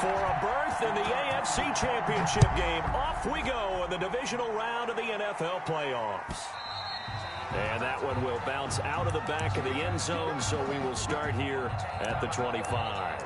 For a berth in the AFC Championship game, off we go in the divisional round of the NFL playoffs. And that one will bounce out of the back of the end zone, so we will start here at the 25.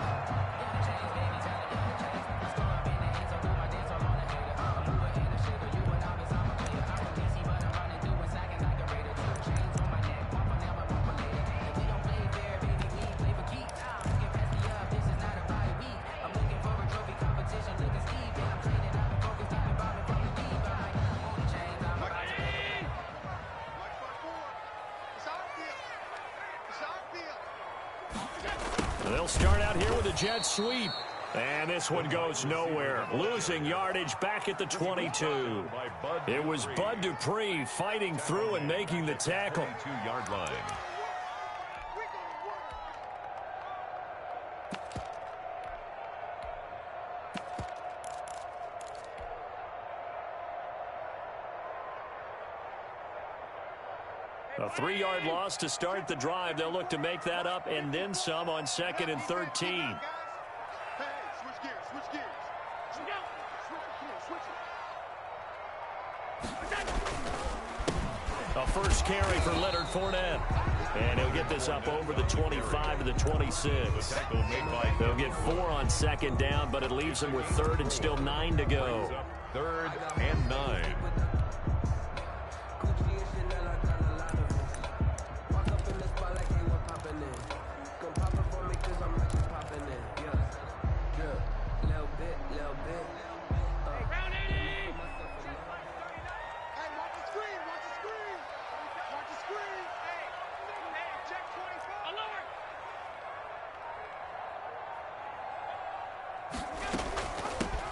They'll start out here with a jet sweep. And this one goes nowhere. Losing yardage back at the 22. It was Bud Dupree fighting through and making the tackle. 2-yard line. A 3-yard loss to start the drive. They'll look to make that up and then some on 2nd and 13. A first carry for Leonard Fournette. And he'll get this up over the 25 to the 26. They'll get 4 on 2nd down, but it leaves them with 3rd and still 9 to go. 3rd and 9.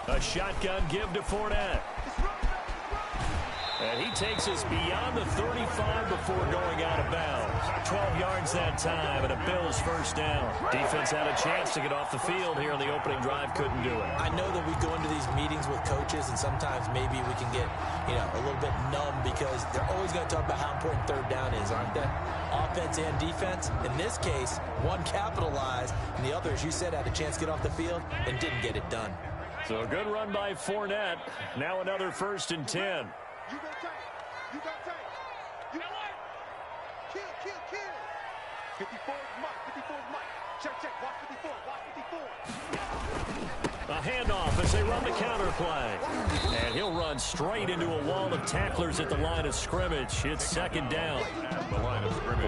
A shotgun give to Fournette. And he takes us beyond the 35 before going out of bounds. 12 yards that time, and a Bills first down. Defense had a chance to get off the field here on the opening drive, couldn't do it. I know that we go into these meetings with coaches, and sometimes maybe we can get, a little bit numb because they're always going to talk about how important 3rd down is, aren't they? Offense and defense. In this case, one capitalized, and the other, as you said, had a chance to get off the field and didn't get it done. So a good run by Fournette. Now another 1st and 10. You got time. You got time. You know what? Kill. 54 is Mike. 54 is Mike. Check. Watch 54. Watch 54. A handoff as they run the counter play. And he'll run straight into a wall of tacklers at the line of scrimmage. It's 2nd down.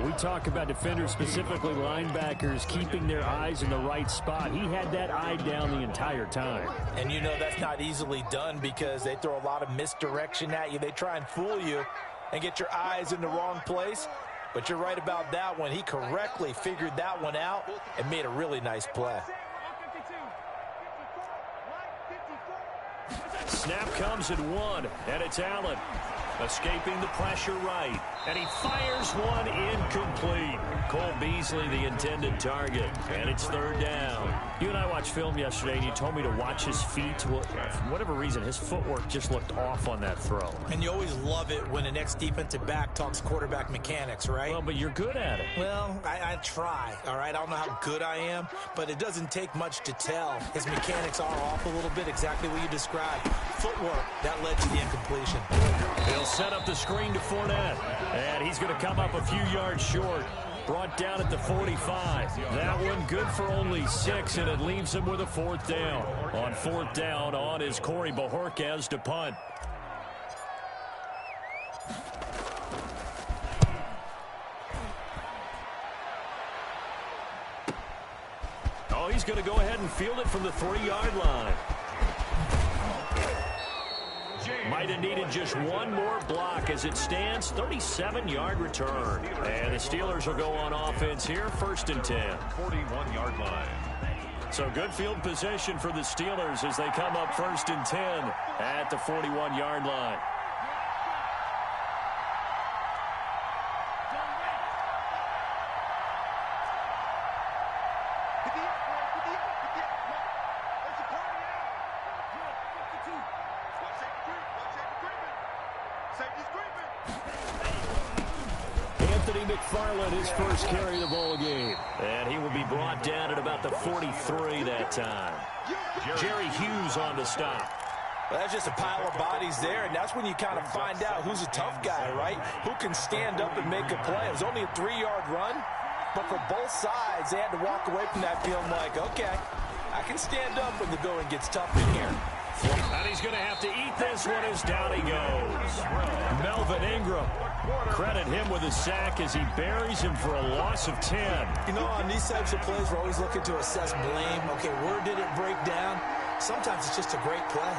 We talk about defenders, specifically linebackers, keeping their eyes in the right spot. He had that eye down the entire time. And that's not easily done because they throw a lot of misdirection at you. They try and fool you and get your eyes in the wrong place. But you're right about that one. He correctly figured that one out and made a really nice play. Snap comes at 1, and it's Allen. Escaping the pressure right. And he fires one incomplete. Cole Beasley, the intended target. And it's 3rd down. You and I watched film yesterday, and you told me to watch his feet. Well, for whatever reason, his footwork just looked off on that throw. And you always love it when an ex-defensive back talks quarterback mechanics, right? Well, but you're good at it. Well, I try, all right? I don't know how good I am, but it doesn't take much to tell. His mechanics are off a little bit, exactly what you described. Footwork, that led to the incompletion. He'll set up the screen to Fournette, and he's going to come up a few yards short. Brought down at the 45. That one good for only 6, and it leaves him with a 4th down. On 4th down, on is Corey Bojorquez to punt. Oh, he's going to go ahead and field it from the 3-yard line. Might have needed just one more block. As it stands, 37-yard return. And the Steelers will go on offense here, 1st and 10. 41-yard line. So good field position for the Steelers as they come up 1st and 10 at the 41-yard line. Anthony McFarland, his first carry of the ball game. And he will be brought down at about the 43 that time. Jerry Hughes on the stop. Well, that's just a pile of bodies there, and that's when you kind of find out who's a tough guy, right? Who can stand up and make a play. It was only a 3-yard run, but for both sides, they had to walk away from that feeling like, okay, I can stand up when the going gets tough in here. And he's going to have to eat this one as down he goes. Melvin Ingram. Credit him with a sack as he buries him for a loss of 10. You know, on these types of plays, we're always looking to assess blame. Okay, where did it break down? Sometimes it's just a great play.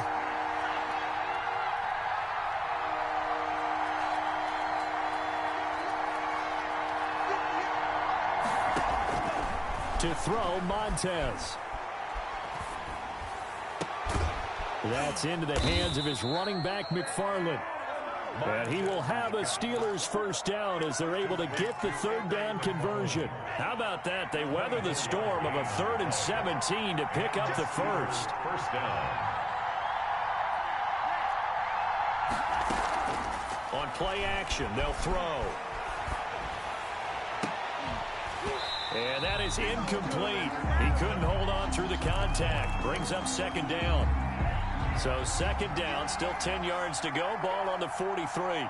To throw, Montez. That's into the hands of his running back, McFarland. And he will have a Steelers first down as they're able to get the third down conversion. How about that? They weather the storm of a 3rd and 17 to pick up the first. First down. On play action, they'll throw. And that is incomplete. He couldn't hold on through the contact. Brings up second down. So second down, still 10 yards to go. Ball on the 43.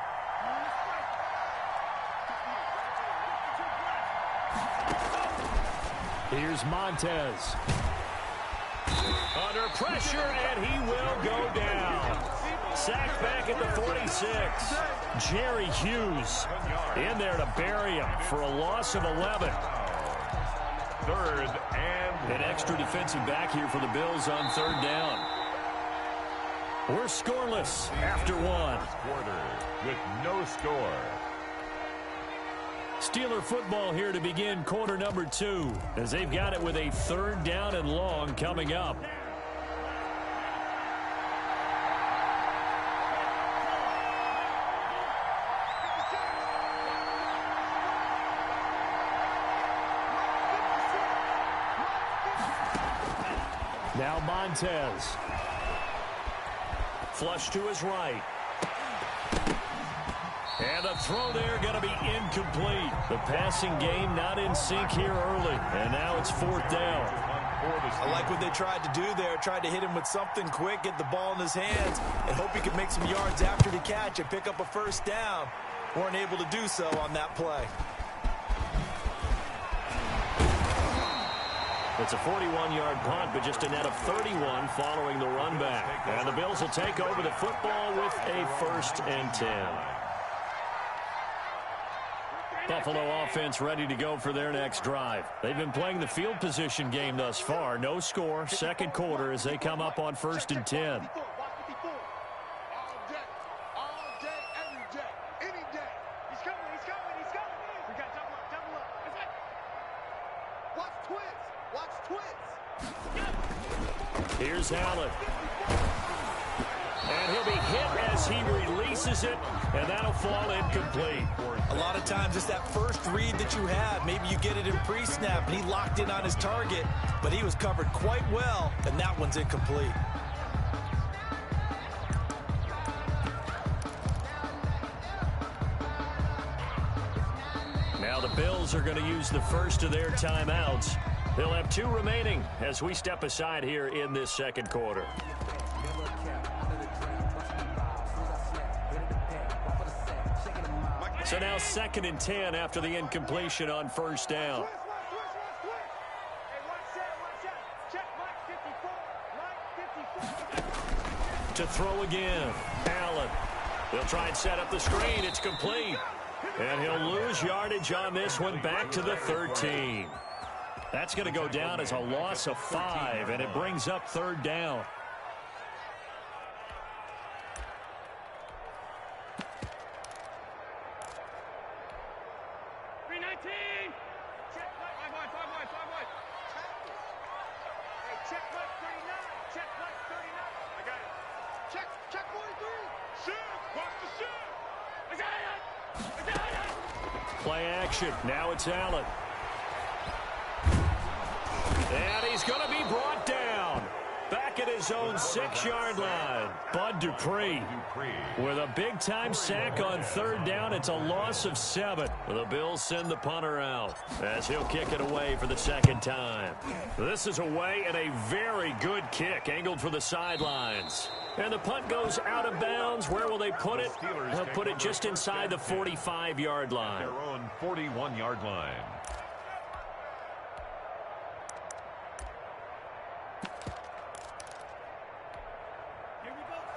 Here's Montez. Under pressure, and he will go down. Sacked back at the 46. Jerry Hughes in there to bury him for a loss of 11. 3rd and An extra defensive back here for the Bills on 3rd down. We're scoreless after one. quarter with no score. Steeler football here to begin quarter number 2 as they've got it with a 3rd down and long coming up. Now Montez. Flush to his right. And the throw there going to be incomplete. The passing game not in sync here early. And now it's 4th down. I like what they tried to do there. Tried to hit him with something quick, get the ball in his hands, and hope he could make some yards after the catch and pick up a first down. Weren't able to do so on that play. It's a 41-yard punt, but just a net of 31 following the run back. And the Bills will take over the football with a 1st and 10. Buffalo offense ready to go for their next drive. They've been playing the field position game thus far. No score, second quarter as they come up on 1st and 10. Here's Allen. And he'll be hit as he releases it, and that'll fall incomplete. A lot of times it's that first read that you have. Maybe you get it in pre-snap, and he locked in on his target, but he was covered quite well, and that one's incomplete. Now the Bills are going to use the first of their timeouts. They'll have 2 remaining as we step aside here in this second quarter. So now 2nd and 10 after the incompletion on 1st down. To throw again, Allen. He'll try and set up the screen. It's complete. And he'll lose yardage on this one back to the 13. That's going to go down as a loss of 5, and it brings up 3rd down. Play action. Now it's Allen. And he's going to be brought down. Back at his his own 6-yard line. Bud Dupree with a big-time sack on third down. It's a loss of 7. The Bills send the punter out as he'll kick it away for the second time. This is away and a very good kick angled for the sidelines. And the punt goes out of bounds. Where will they put it? They'll put it just inside the 45-yard line. Their own 41-yard line.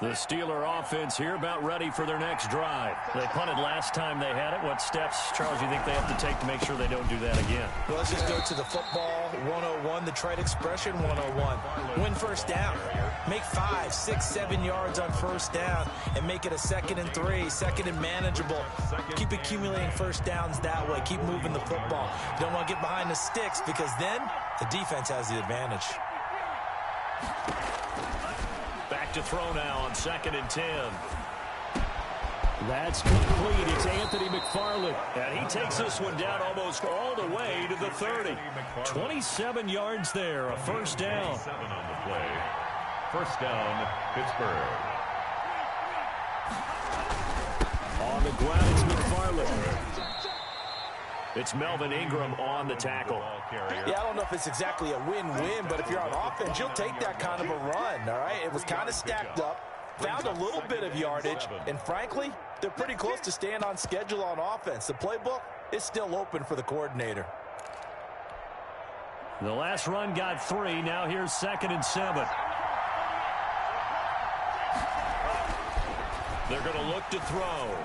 The Steeler offense here about ready for their next drive. They punted last time they had it. What steps, Charles, do you think they have to take to make sure they don't do that again? Well, let's just go to the football 101, the trite expression 101. Win first down. Make 5, 6, 7 yards on first down and make it a 2nd and 3, 2nd and manageable. Keep accumulating first downs that way. Keep moving the football. You don't want to get behind the sticks because then the defense has the advantage. Back to throw now on 2nd and 10. That's complete. It's Anthony McFarland. And he takes this one down almost all the way to the 30. 27 yards there, a first down. 7 on the play. First down, Pittsburgh. On the ground, it's McFarland. It's Melvin Ingram on the tackle. Yeah, I don't know if it's exactly a win-win, but if you're on offense, you'll take that kind of a run, all right? It was kind of stacked up, found a little bit of yardage, and frankly, they're pretty close to staying on schedule on offense. The playbook is still open for the coordinator. The last run got 3. Now here's 2nd and 7. They're going to look to throw.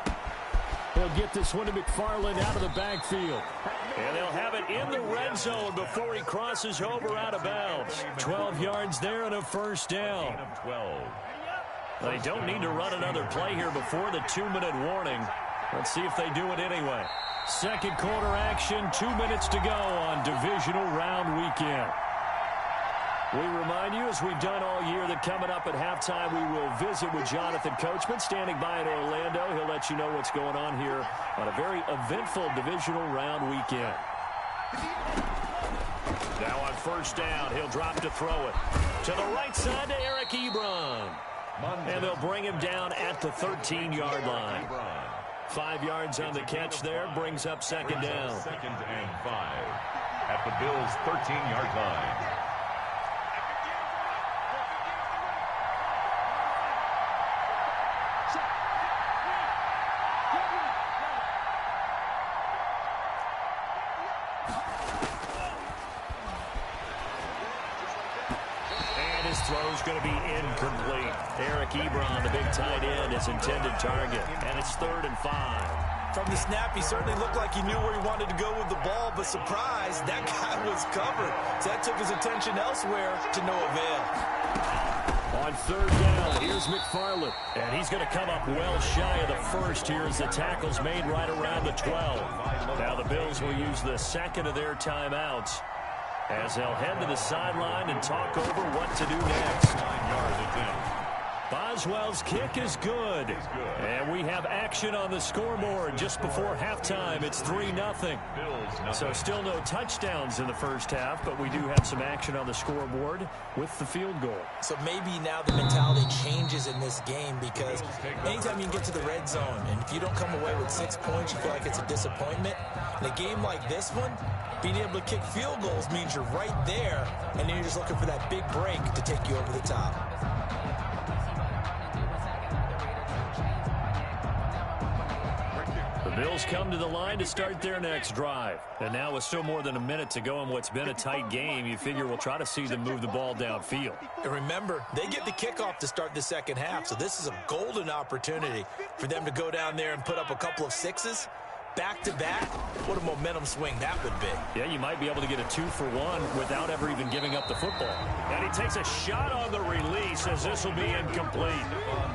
He'll get this one to McFarland out of the backfield. And they'll have it in the red zone before he crosses over out of bounds. 12 yards there and a first down. 12. They don't need to run another play here before the 2-minute warning. Let's see if they do it anyway. Second quarter action, 2 minutes to go on divisional round weekend. We remind you, as we've done all year, that coming up at halftime, we will visit with Jonathan Coachman, standing by in Orlando. He'll let you know what's going on here on a very eventful divisional round weekend. Now on first down, he'll drop to throw it. To the right side to Eric Ebron. And they'll bring him down at the 13-yard line. 5 yards on the catch there, brings up second down. 2nd and 5 at the Bills' 13-yard line. Throw's going to be incomplete. Eric Ebron, the big tight end, his intended target. And it's 3rd and 5. From the snap, he certainly looked like he knew where he wanted to go with the ball, but surprise, that guy was covered. So that took his attention elsewhere to no avail. On 3rd down, here's McFarland. And he's going to come up well shy of the first here as the tackle's made right around the 12. Now the Bills will use the second of their timeouts as they'll head to the sideline and talk over what to do next. 9 yards attempt. Boswell's kick is good. And we have action on the scoreboard just before halftime. It's 3-0. So still no touchdowns in the first half, but we do have some action on the scoreboard with the field goal. So maybe now the mentality changes in this game because anytime you can get to the red zone, and if you don't come away with 6 points, you feel like it's a disappointment. In a game like this one, being able to kick field goals means you're right there, and then you're just looking for that big break to take you over the top. The Bills come to the line to start their next drive. And now with still more than a minute to go in what's been a tight game, you figure we'll try to see them move the ball downfield. And remember, they get the kickoff to start the second half, so this is a golden opportunity for them to go down there and put up a couple of sixes. Back-to-back, what a momentum swing that would be. Yeah, you might be able to get a 2-for-1 without ever even giving up the football. And he takes a shot on the release as this will be incomplete.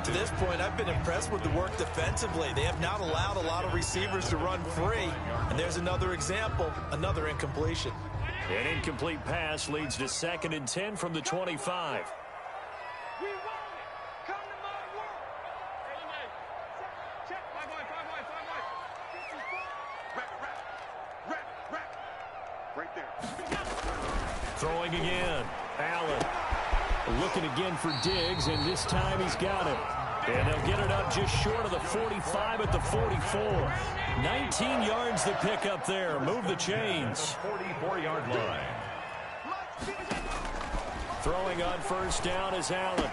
To this point, I've been impressed with the work defensively. They have not allowed a lot of receivers to run free. And there's another example, another incompletion. An incomplete pass leads to 2nd and 10 from the 25. Throwing again. Allen Looking again for Diggs, and this time he's got it. And they'll get it up just short of the 45 at the 44. 19 yards to pick up there. Move the chains. 44-yard line. Throwing on first down is Allen.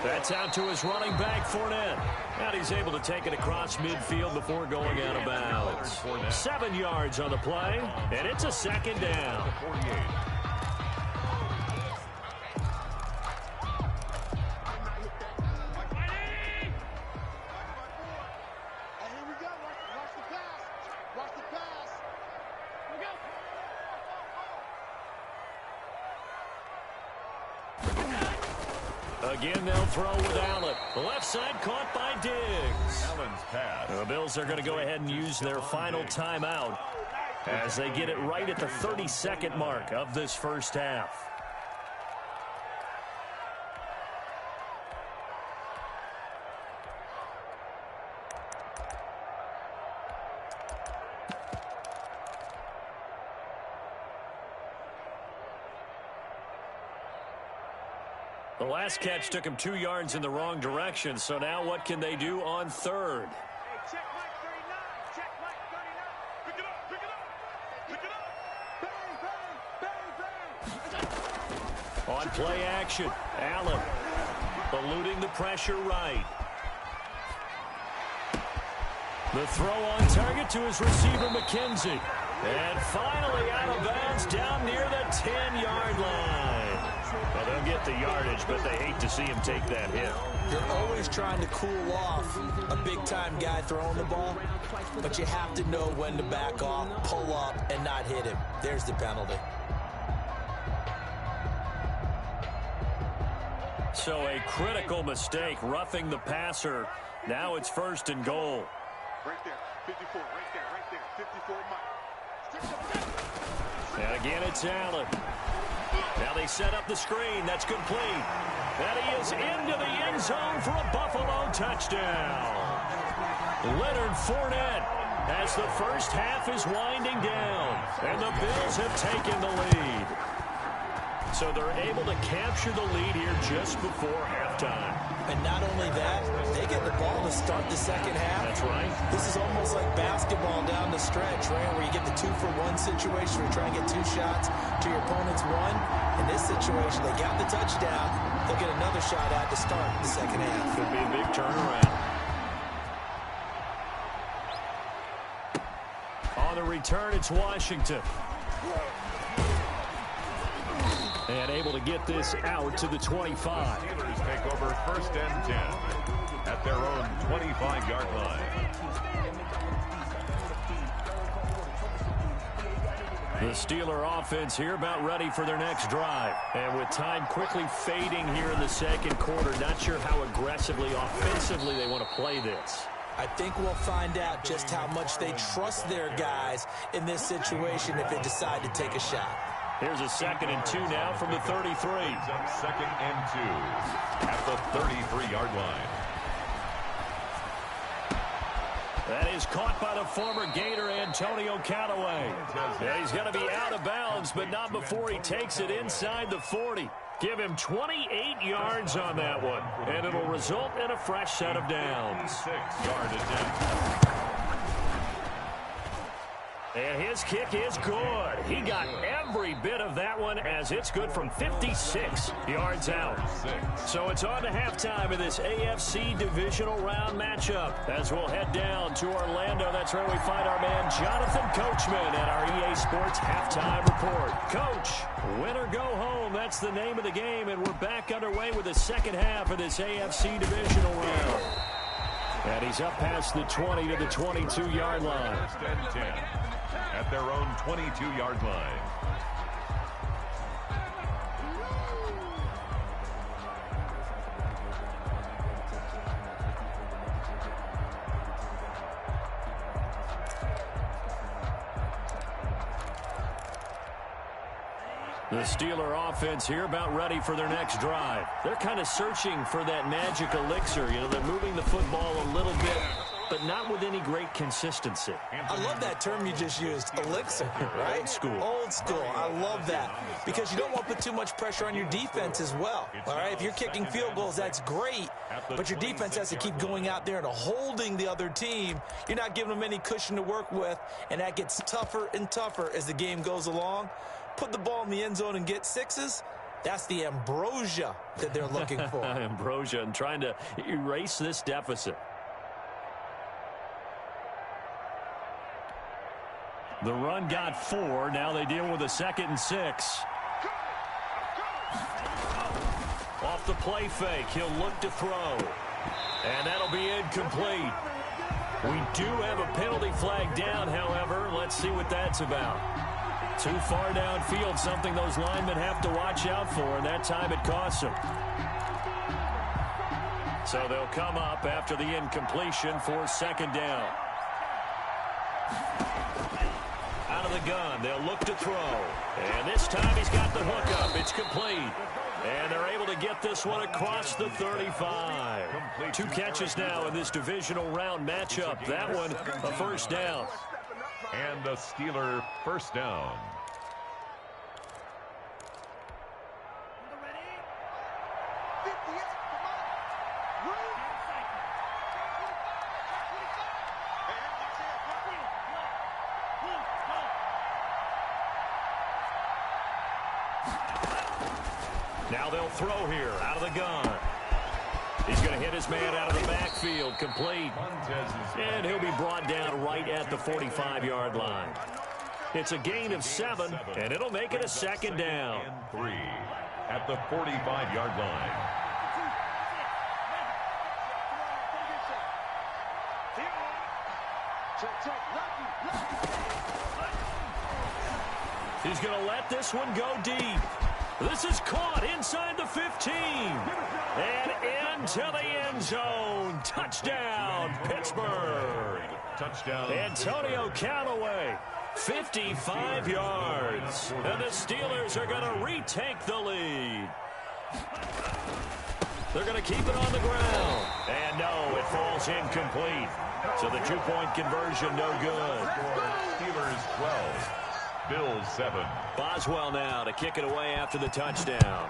That's out to his running back, Fournette. And he's able to take it across midfield before going out of bounds. 7 yards on the play, and it's a second down. 48. Again, they'll throw with Allen. The left side caught by Diggs. Allen's pass. The Bills are going to go ahead and use their final timeout as they get it right at the 30-second mark of this first half. The last catch took him 2 yards in the wrong direction, so now what can they do on third? Hey, check Mike 39. Check Mike 39. Pick it up. Pick it up. Pick it up. Bang, bang, bang. On play action, Allen eluding the pressure right. The throw on target to his receiver, McKenzie. And finally out of bounds down near the 10-yard line. Well, they'll get the yardage, but they hate to see him take that hit. You're always trying to cool off a big-time guy throwing the ball, but you have to know when to back off, pull up, and not hit him. There's the penalty. So a critical mistake, roughing the passer. Now it's first and goal. Right there. 54. Right there. 54 Mike. And again, it's Allen. Now they set up the screen. That's complete. And he is into the end zone for a Buffalo touchdown. Leonard Fournette as the first half is winding down. And the Bills have taken the lead. So they're able to capture the lead here just before halftime. And not only that, they get the ball to start the second half. That's right. This is almost like basketball down the stretch, right, where you get the 2-for-1 situation where you try and get 2 shots to your opponent's 1. In this situation, they got the touchdown. They'll get another shot out to start the second half. Could be a big turnaround. On the return, it's Washington. And able to get this out to the 25. Steelers take over first and 10 at their own 25-yard line. The Steeler offense here about ready for their next drive. And with time quickly fading here in the second quarter, not sure how aggressively, offensively they want to play this. I think we'll find out just how much they trust their guys in this situation if they decide to take a shot. Here's a 2nd and 2 now from the 33. It's up 2nd and 2 at the 33-yard line. That is caught by the former Gator, Antonio Callaway. Yeah, he's going to be out of bounds, but not before he takes it inside the 40. Give him 28 yards on that one, and it'll result in a fresh set of downs. 6-yard attempt. And his kick is good. He got every bit of that one as it's good from 56 yards out. So it's on to halftime in this AFC divisional round matchup. As we'll head down to Orlando, that's where we find our man Jonathan Coachman at our EA Sports Halftime Report. Coach, win or go home, that's the name of the game, and we're back underway with the second half of this AFC divisional round. And he's up past the 20 to the 22-yard line. First and 10 at their own 22-yard line. The Steeler offense here about ready for their next drive. They're kind of searching for that magic elixir. You know, they're moving the football a little bit but not with any great consistency. I love that term you just used, elixir, right? Old school. Old school. I love that because you don't want to put too much pressure on your defense as well. All right, if you're kicking field goals, that's great, but your defense has to keep going out there and holding the other team. You're not giving them any cushion to work with, and that gets tougher and tougher as the game goes along. Put the ball in the end zone and get sixes. That's the ambrosia that they're looking for. Ambrosia and trying to erase this deficit. The run got 4. Now they deal with a 2nd and 6. Off the play fake, he'll look to throw. And that'll be incomplete. We do have a penalty flag down, however. Let's see what that's about. Too far downfield, something those linemen have to watch out for, and that time it costs them. So they'll come up after the incompletion for 2nd down. Out of the gun, they'll look to throw. And this time he's got the hook up. It's complete. And they're able to get this one across the 35. 2 catches now in this divisional round matchup. That one, a 1st down. And a Steeler 1st down. Now they'll throw here out of the gun. He's going to hit his man out of the backfield, complete. And he'll be brought down right at the 45-yard line. It's a gain of 7, and it'll make it a 2nd down. And 3 at the 45-yard line. He's going to let this one go deep. This is caught inside the 15. And into the end zone. Touchdown, Pittsburgh. Touchdown. Antonio Callaway, 55 yards. And the Steelers are going to retake the lead. They're going to keep it on the ground. And no, it falls incomplete. So the 2-point conversion, no good. Steelers 12. Bills 7. Boswell now to kick it away after the touchdown.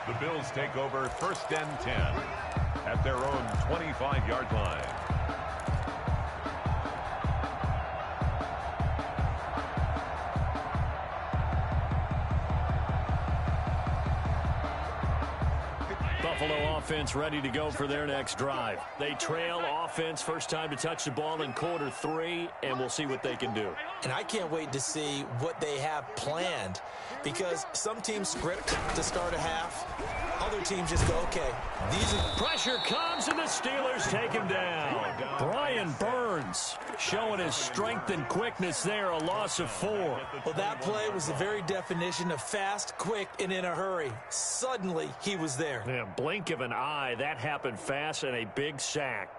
The Bills take over 1st and 10 at their own 25-yard line. Buffalo offense ready to go for their next drive. They trail offense, first time to touch the ball in quarter 3, and we'll see what they can do. And I can't wait to see what they have planned, because some teams script to start a half. Other teams just go, okay, these are... Pressure comes, and the Steelers take him down. Brian Burns showing his strength and quickness there, a loss of 4. Well, that play was the very definition of fast, quick, and in a hurry. Suddenly, he was there. Yeah, blink of an eye, that happened fast, and a big sack.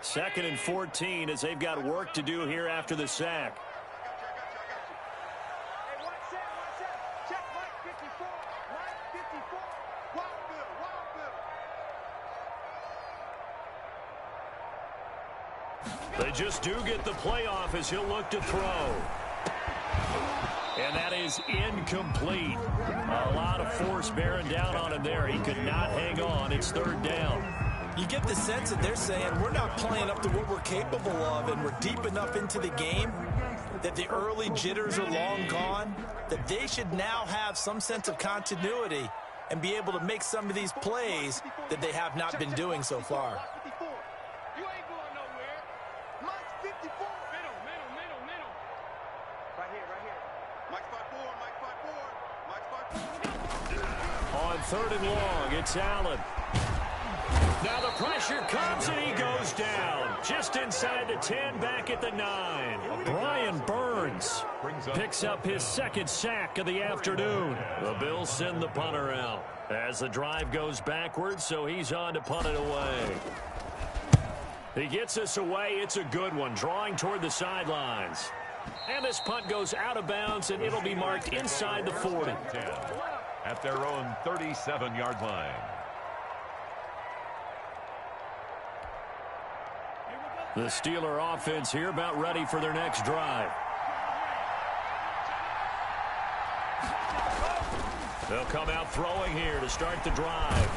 2nd and 14 as they've got work to do here after the sack. They just do get the playoff as he'll look to throw. And that is incomplete. A lot of force bearing down on him there. He could not hang on. It's 3rd down. You get the sense that they're saying we're not playing up to what we're capable of, and we're deep enough into the game that the early jitters are long gone, that they should now have some sense of continuity and be able to make some of these plays that they have not been doing so far. You ain't going nowhere. Mike's 54. Middle. Right here. Mike's 5'4". On 3rd and long, it's Allen. Now the pressure comes, and he goes down. Just inside the 10, back at the 9. Brian Burns picks up his 2nd sack of the afternoon. The Bills send the punter out as the drive goes backwards, so he's on to punt it away. He gets us away. It's a good one, drawing toward the sidelines. And this punt goes out of bounds, and it'll be marked inside the 40. at their own 37-yard line. The Steeler offense here about ready for their next drive. They'll come out throwing here to start the drive.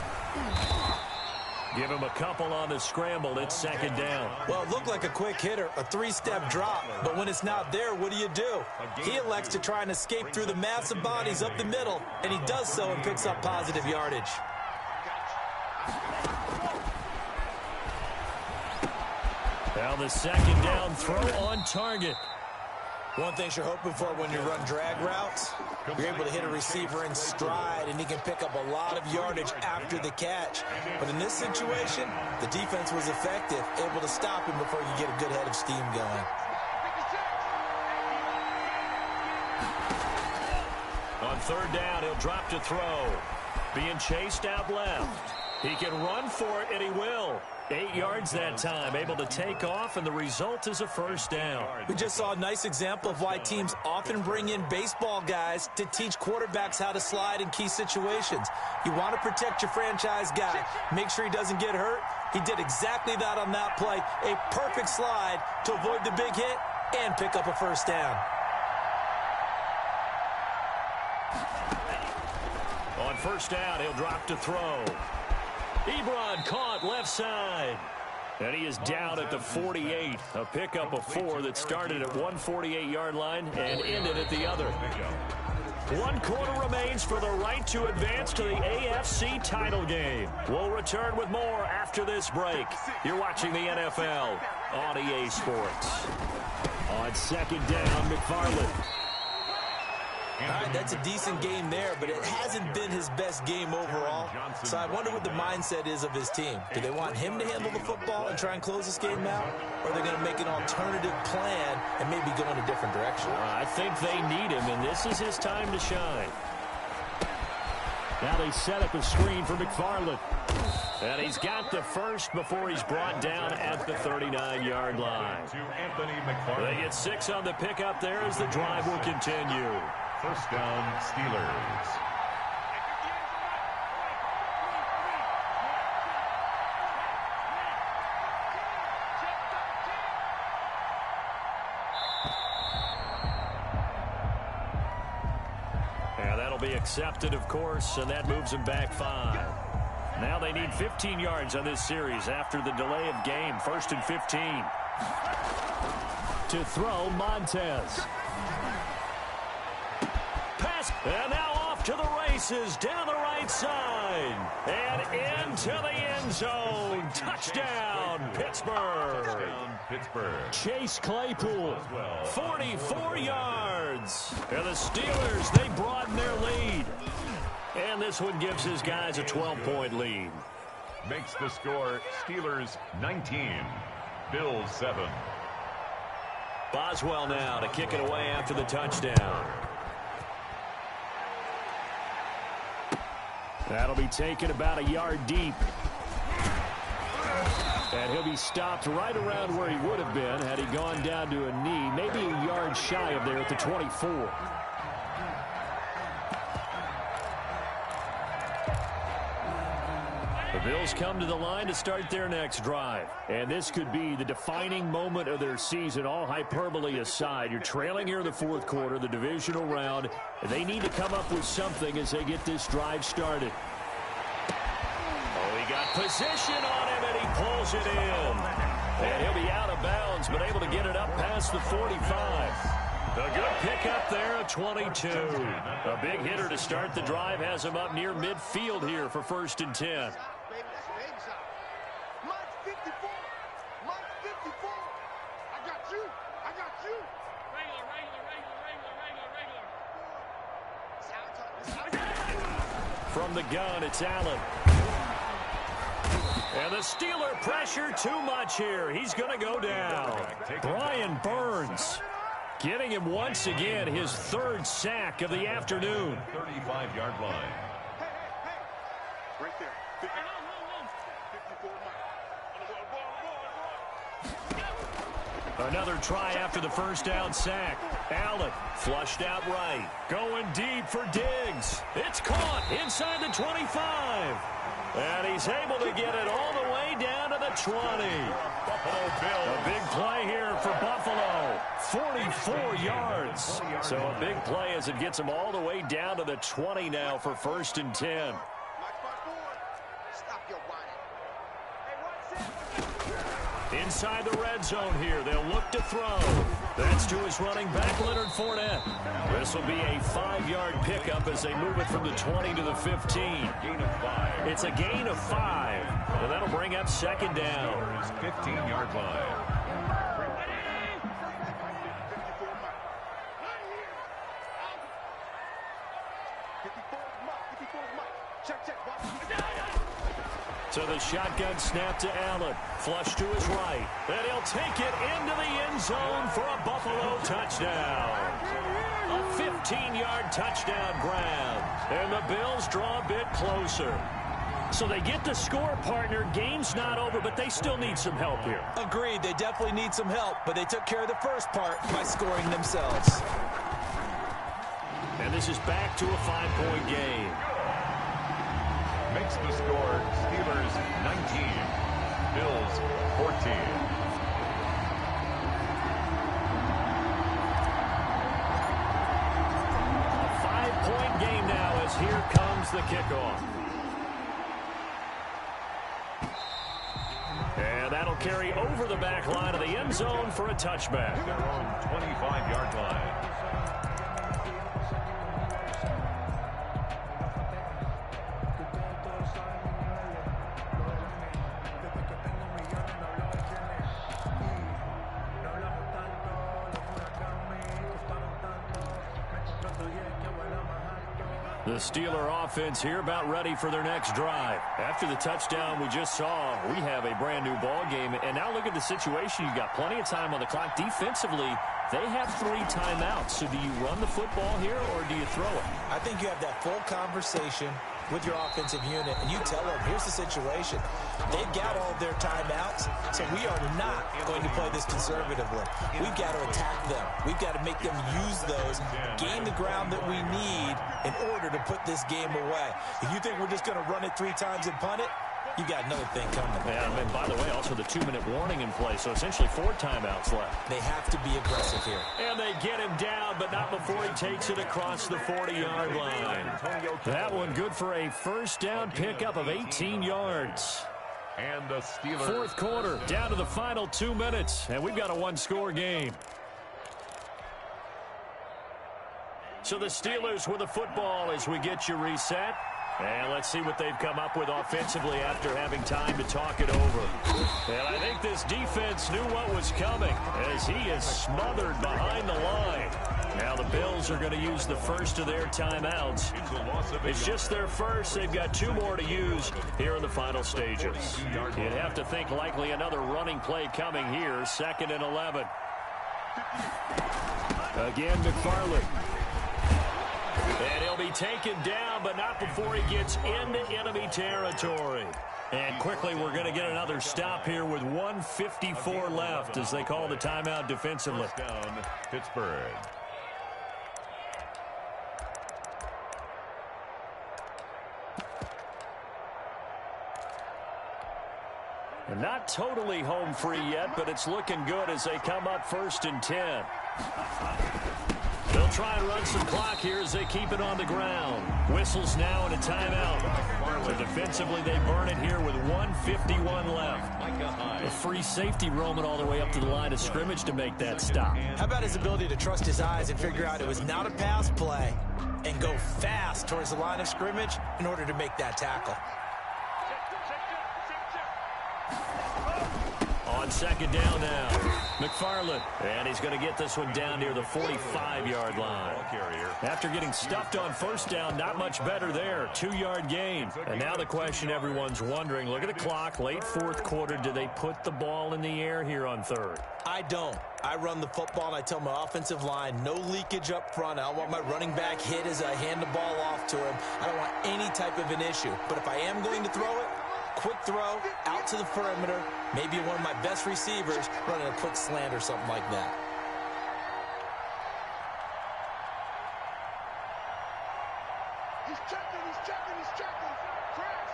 Give him a couple on the scramble. It's second down. Well, it looked like a quick hitter, a three-step drop. But when it's not there, what do? He elects to try and escape through the massive bodies up the middle, and he does so and picks up positive yardage. Now the second down throw on target. One thing you're hoping for when you run drag routes, you're able to hit a receiver in stride, and he can pick up a lot of yardage after the catch. But in this situation, the defense was effective, able to stop him before he could get a good head of steam going. On third down, he'll drop to throw. Being chased out left. He can run for it, and he will. 8 yards that time, able to take off, and the result is a first down. We just saw a nice example of why teams often bring in baseball guys to teach quarterbacks how to slide in key situations. You want to protect your franchise guy. Make sure he doesn't get hurt. He did exactly that on that play. A perfect slide to avoid the big hit and pick up a first down. On first down, he'll drop to throw. Ebron caught left side. And he is down at the 48. A pickup of 4 that started at 148-yard line and ended at the other. 1 quarter remains for the right to advance to the AFC title game. We'll return with more after this break. You're watching the NFL on EA Sports. On second down, McFarland. All right, that's a decent game there, but it hasn't been his best game overall. So I wonder what the mindset is of his team. Do they want him to handle the football and try and close this game out? Or are they going to make an alternative plan and maybe go in a different direction? I think they need him, and this is his time to shine. Now they set up a screen for McFarland. And he's got the first before he's brought down at the 39-yard line. To Anthony McFarland. They get 6 on the pickup there as the drive will continue. First down, Steelers. And that'll be accepted, of course, and that moves them back 5. Now they need 15 yards on this series after the delay of game. 1st and 15. To throw, Montez. Pass, and now off to the races, down the right side, and into the end zone. Touchdown, Pittsburgh. Touchdown, Pittsburgh. Chase Claypool, 44 yards. And the Steelers, they broaden their lead. And this one gives his guys a 12-point lead. Makes the score Steelers 19, Bills 7. Boswell now to kick it away after the touchdown. That'll be taken about a yard deep. And he'll be stopped right around where he would have been had he gone down to a knee, maybe a yard shy of there at the 24. The Bills come to the line to start their next drive. And this could be the defining moment of their season, all hyperbole aside. You're trailing here in the 4th quarter, the divisional round. They need to come up with something as they get this drive started. Oh, he got position on him, and he pulls it in. And he'll be out of bounds, but able to get it up past the 45. A good pickup there at 22. A big hitter to start the drive has him up near midfield here for 1st and 10. From the gun, it's Allen. And the Steeler pressure too much here. He's going to go down. Brian Burns getting him once again his 3rd sack of the afternoon. 35-yard line. Right there. 54 Mike. Another try after the first down sack. Allen flushed out right. Going deep for Diggs. It's caught inside the 25. And he's able to get it all the way down to the 20. A big play here for Buffalo. 44 yards. So a big play as it gets him all the way down to the 20 now for 1st and 10. Inside the red zone here. They'll look to throw. That's to his running back, Leonard Fournette. This will be a 5-yard pickup as they move it from the 20 to the 15. Gain of 5. It's a gain of 5. And that'll bring up 2nd down. 15-yard line. So the shotgun snap to Allen. Flush to his right. And he'll take it into the end zone for a Buffalo touchdown. A 15-yard touchdown grab. And the Bills draw a bit closer. So they get the score, partner. Game's not over, but they still need some help here. Agreed. They definitely need some help, but they took care of the first part by scoring themselves. And this is back to a 5-point game. Makes the score Steelers 19, Bills 14. A 5-point game now as here comes the kickoff. And that'll carry over the back line of the end zone for a touchback. Their own 25-yard line. The Steeler offense here about ready for their next drive. After the touchdown we just saw, we have a brand new ball game. And now look at the situation. You've got plenty of time on the clock. Defensively, they have 3 timeouts. So do you run the football here or do you throw it? I think you have that full conversation with your offensive unit, and you tell them, here's the situation. They've got all of their timeouts, so we are not going to play this conservatively. We've got to attack them. We've got to make them use those, gain the ground that we need in order to put this game away. If you think we're just going to run it 3 times and punt it, you got another thing coming. Yeah, and by the way, also the 2-minute warning in play, so essentially 4 timeouts left. They have to be aggressive here. And they get him down, but not before he takes it across the 40-yard line. That one good for a first down pickup of 18 yards. And the Steelers. 4th quarter, down to the final 2 minutes, and we've got a 1-score game. So the Steelers with the football as we get you reset. And let's see what they've come up with offensively after having time to talk it over. And I think this defense knew what was coming as he is smothered behind the line. Now the Bills are going to use the first of their timeouts. It's just their first. They've got 2 more to use here in the final stages. You'd have to think likely another running play coming here. 2nd and 11. Again, McFarland. And he'll be taken down, but not before he gets into enemy territory. And quickly, we're going to get another stop here with 1:54 left as they call the timeout defensively. First down, Pittsburgh. And not totally home free yet, but it's looking good as they come up 1st and 10. They'll try and run some clock here as they keep it on the ground. Whistles now and a timeout. But defensively, they burn it here with 1:51 left. A free safety roaming all the way up to the line of scrimmage to make that stop. How about his ability to trust his eyes and figure out it was not a pass play and go fast towards the line of scrimmage in order to make that tackle? On 2nd down now, McFarland. And he's going to get this one down near the 45-yard line. After getting stuffed on 1st down, not much better there. 2-yard gain. And now the question everyone's wondering, look at the clock, late 4th quarter. Do they put the ball in the air here on 3rd? I don't. I run the football, and I tell my offensive line, no leakage up front. I don't want my running back hit as I hand the ball off to him. I don't want any type of an issue. But if I am going to throw it, quick throw out to the perimeter, maybe one of my best receivers running a quick slant or something like that. He's checking, he's checking, he's checking. Crash.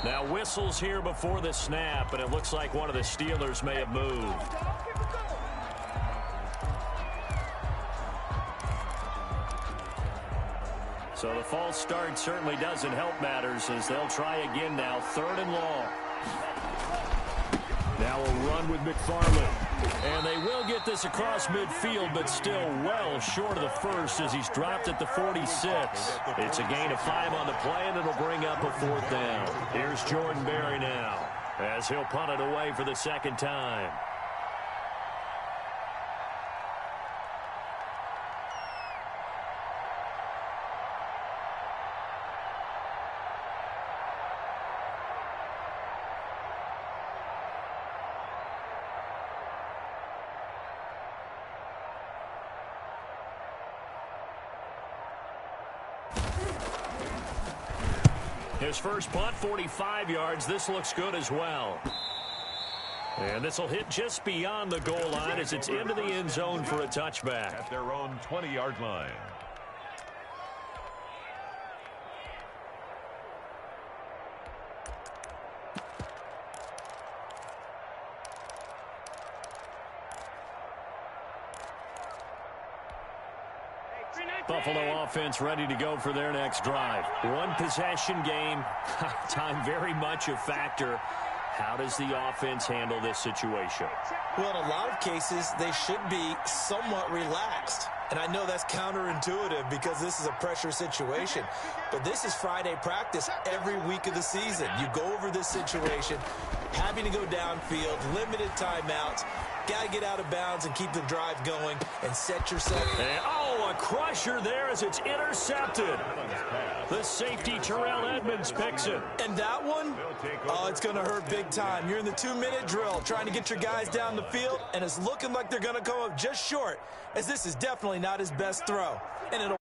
Now whistles here before the snap, and it looks like one of the Steelers may have moved. So the false start certainly doesn't help matters as they'll try again now, 3rd and long. Now a run with McFarland. And they will get this across midfield, but still well short of the first as he's dropped at the 46. It's a gain of 5 on the play, and it'll bring up a 4th down. Here's Jordan Berry now as he'll punt it away for the 2nd time. His first punt, 45 yards. This looks good as well. And this will hit just beyond the goal line as it's into the end zone for a touchback. At their own 20-yard line. Buffalo offense ready to go for their next drive. One possession game. Time very much a factor. How does the offense handle this situation? Well, in a lot of cases, they should be somewhat relaxed. And I know that's counterintuitive because this is a pressure situation. But this is Friday practice every week of the season. You go over this situation, having to go downfield, limited timeouts, got to get out of bounds and keep the drive going and set yourself. And, oh, a crusher there as it's intercepted. The safety, Terrell Edmonds, picks it. And that one, oh, it's going to hurt big time. You're in the 2-minute drill trying to get your guys down the field, and it's looking like they're going to come up just short, as this is definitely not his best throw. And it'll